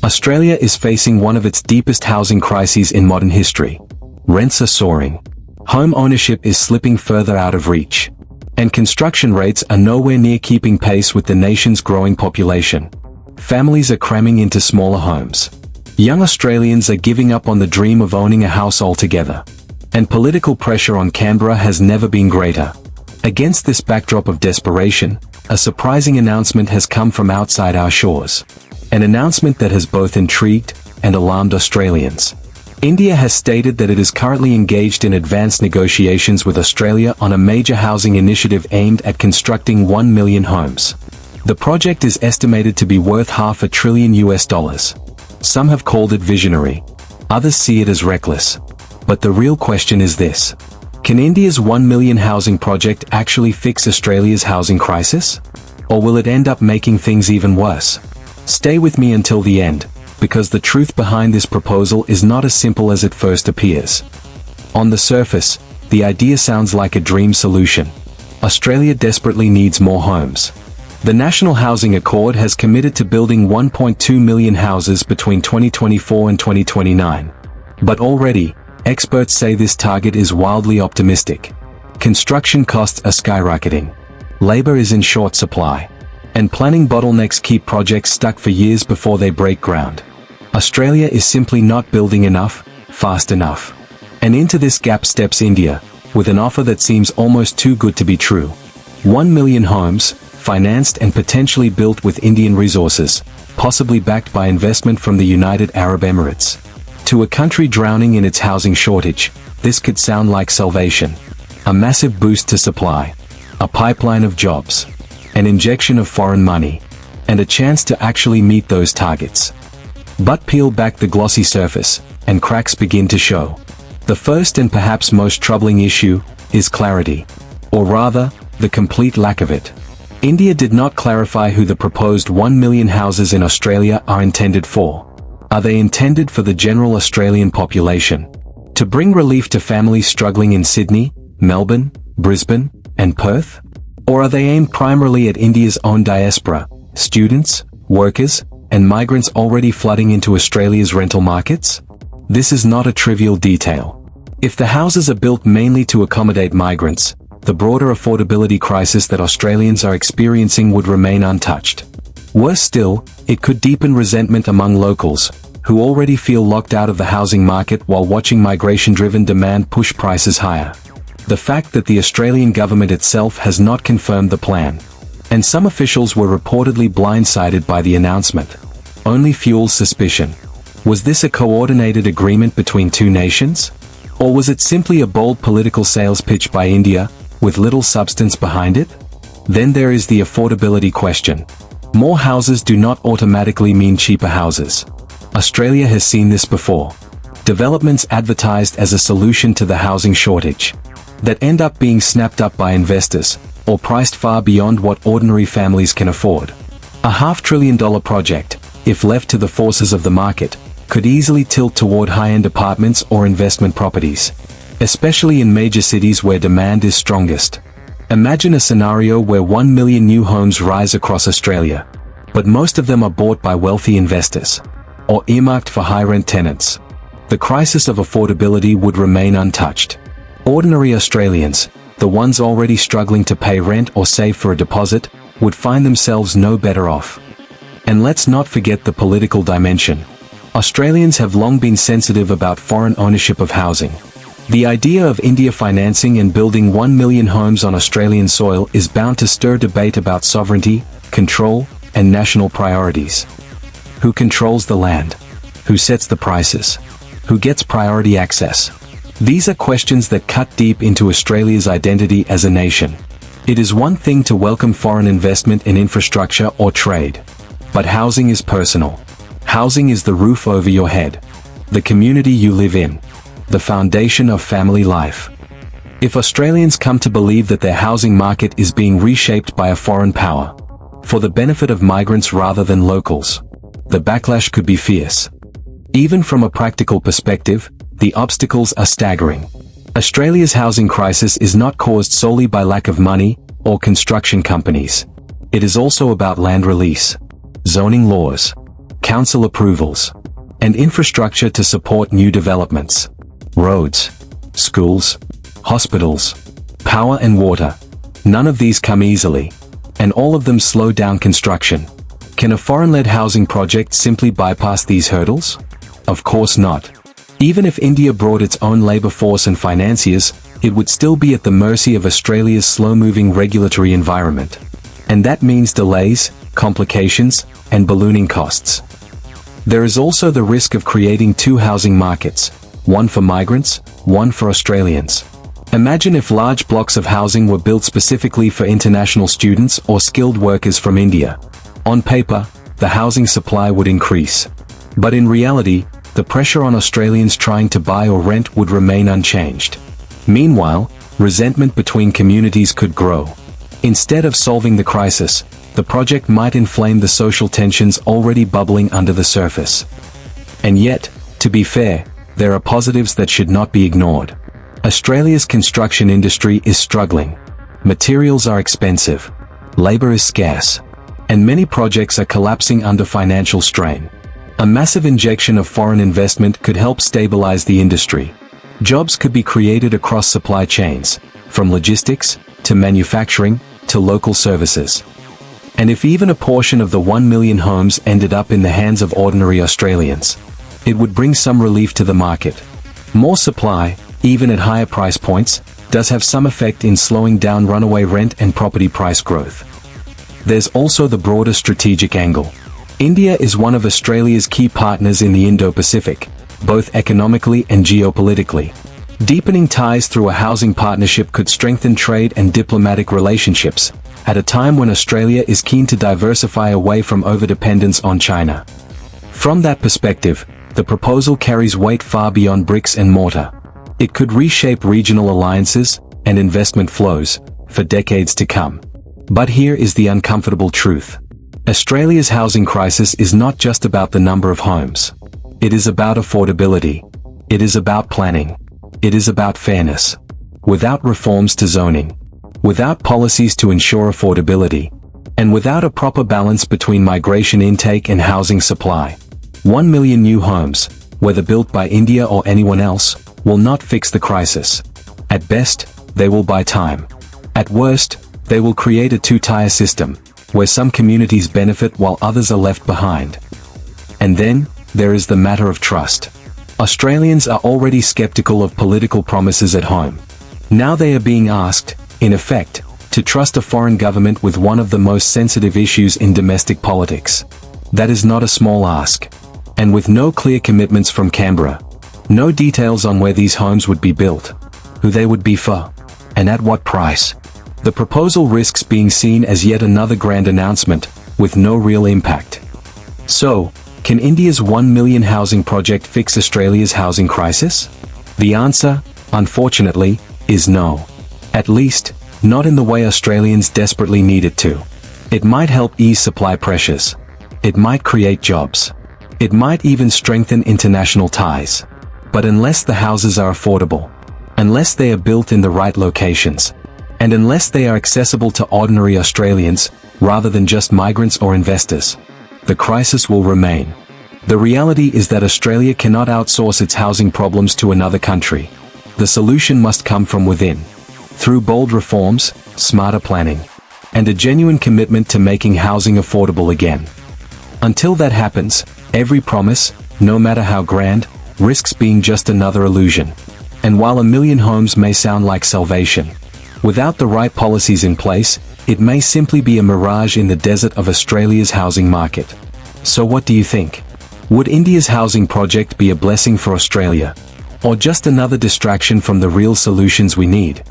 Australia is facing one of its deepest housing crises in modern history. Rents are soaring. Home ownership is slipping further out of reach. And construction rates are nowhere near keeping pace with the nation's growing population. Families are cramming into smaller homes. Young Australians are giving up on the dream of owning a house altogether. And political pressure on Canberra has never been greater. Against this backdrop of desperation, a surprising announcement has come from outside our shores. An announcement that has both intrigued and alarmed Australians. India has stated that it is currently engaged in advanced negotiations with Australia on a major housing initiative aimed at constructing 1 million homes. The project is estimated to be worth $500 billion. Some have called it visionary. Others see it as reckless. But the real question is this. Can India's 1 million housing project actually fix Australia's housing crisis? Or will it end up making things even worse? Stay with me until the end, because the truth behind this proposal is not as simple as it first appears. On the surface, the idea sounds like a dream solution. Australia desperately needs more homes. The National Housing Accord has committed to building 1.2 million houses between 2024 and 2029. But already, experts say this target is wildly optimistic. Construction costs are skyrocketing. Labor is in short supply. And planning bottlenecks keep projects stuck for years before they break ground. Australia is simply not building enough, fast enough. And into this gap steps India, with an offer that seems almost too good to be true. 1 million homes, financed and potentially built with Indian resources, possibly backed by investment from the United Arab Emirates. To a country drowning in its housing shortage, this could sound like salvation. A massive boost to supply. A pipeline of jobs. An injection of foreign money. And a chance to actually meet those targets. But peel back the glossy surface, and cracks begin to show. The first and perhaps most troubling issue is clarity. Or rather, the complete lack of it. India did not clarify who the proposed 1 million houses in Australia are intended for. Are they intended for the general Australian population? To bring relief to families struggling in Sydney, Melbourne, Brisbane, and Perth? Or are they aimed primarily at India's own diaspora, students, workers, and migrants already flooding into Australia's rental markets? This is not a trivial detail. If the houses are built mainly to accommodate migrants, the broader affordability crisis that Australians are experiencing would remain untouched. Worse still, it could deepen resentment among locals, who already feel locked out of the housing market while watching migration-driven demand push prices higher. The fact that the Australian government itself has not confirmed the plan, and some officials were reportedly blindsided by the announcement, only fuels suspicion. Was this a coordinated agreement between two nations? Or was it simply a bold political sales pitch by India, with little substance behind it? Then there is the affordability question. More houses do not automatically mean cheaper houses. Australia has seen this before. Developments advertised as a solution to the housing shortage, that end up being snapped up by investors, or priced far beyond what ordinary families can afford. A $500 billion project, if left to the forces of the market, could easily tilt toward high-end apartments or investment properties, especially in major cities where demand is strongest. Imagine a scenario where 1 million new homes rise across Australia, but most of them are bought by wealthy investors, or earmarked for high-rent tenants. The crisis of affordability would remain untouched. Ordinary Australians, the ones already struggling to pay rent or save for a deposit, would find themselves no better off. And let's not forget the political dimension. Australians have long been sensitive about foreign ownership of housing. The idea of India financing and building 1 million homes on Australian soil is bound to stir debate about sovereignty, control, and national priorities. Who controls the land? Who sets the prices? Who gets priority access? These are questions that cut deep into Australia's identity as a nation. It is one thing to welcome foreign investment in infrastructure or trade. But housing is personal. Housing is the roof over your head. The community you live in. The foundation of family life. If Australians come to believe that their housing market is being reshaped by a foreign power, for the benefit of migrants rather than locals, the backlash could be fierce. Even from a practical perspective, the obstacles are staggering. Australia's housing crisis is not caused solely by lack of money or construction companies. It is also about land release, zoning laws, council approvals, and infrastructure to support new developments. Roads, schools, hospitals, power and water. None of these come easily, and all of them slow down construction. Can a foreign-led housing project simply bypass these hurdles? Of course not. Even if India brought its own labor force and financiers, it would still be at the mercy of Australia's slow-moving regulatory environment. And that means delays, complications, and ballooning costs. There is also the risk of creating two housing markets, one for migrants, one for Australians. Imagine if large blocks of housing were built specifically for international students or skilled workers from India. On paper, the housing supply would increase. But in reality, the pressure on Australians trying to buy or rent would remain unchanged. Meanwhile, resentment between communities could grow. Instead of solving the crisis, the project might inflame the social tensions already bubbling under the surface. And yet, to be fair, there are positives that should not be ignored. Australia's construction industry is struggling. Materials are expensive. Labor is scarce. And many projects are collapsing under financial strain. A massive injection of foreign investment could help stabilize the industry. Jobs could be created across supply chains, from logistics, to manufacturing, to local services. And if even a portion of the 1 million homes ended up in the hands of ordinary Australians, it would bring some relief to the market. More supply, even at higher price points, does have some effect in slowing down runaway rent and property price growth. There's also the broader strategic angle. India is one of Australia's key partners in the Indo-Pacific, both economically and geopolitically. Deepening ties through a housing partnership could strengthen trade and diplomatic relationships, at a time when Australia is keen to diversify away from overdependence on China. From that perspective, the proposal carries weight far beyond bricks and mortar. It could reshape regional alliances and investment flows for decades to come. But here is the uncomfortable truth. Australia's housing crisis is not just about the number of homes. It is about affordability. It is about planning. It is about fairness. Without reforms to zoning, without policies to ensure affordability, and without a proper balance between migration intake and housing supply, 1 million new homes, whether built by India or anyone else, will not fix the crisis. At best, they will buy time. At worst, they will create a two-tier system, where some communities benefit while others are left behind. And then, there is the matter of trust. Australians are already skeptical of political promises at home. Now they are being asked, in effect, to trust a foreign government with one of the most sensitive issues in domestic politics. That is not a small ask. And with no clear commitments from Canberra, no details on where these homes would be built, who they would be for, and at what price, the proposal risks being seen as yet another grand announcement, with no real impact. So, can India's 1 million housing project fix Australia's housing crisis? The answer, unfortunately, is no. At least, not in the way Australians desperately need it to. It might help ease supply pressures. It might create jobs. It might even strengthen international ties. But unless the houses are affordable, unless they are built in the right locations, and unless they are accessible to ordinary Australians, rather than just migrants or investors, the crisis will remain. The reality is that Australia cannot outsource its housing problems to another country. The solution must come from within, through bold reforms, smarter planning, and a genuine commitment to making housing affordable again. Until that happens, every promise, no matter how grand, risks being just another illusion. And while 1 million homes may sound like salvation, without the right policies in place, it may simply be a mirage in the desert of Australia's housing market. So what do you think? Would India's housing project be a blessing for Australia, or just another distraction from the real solutions we need?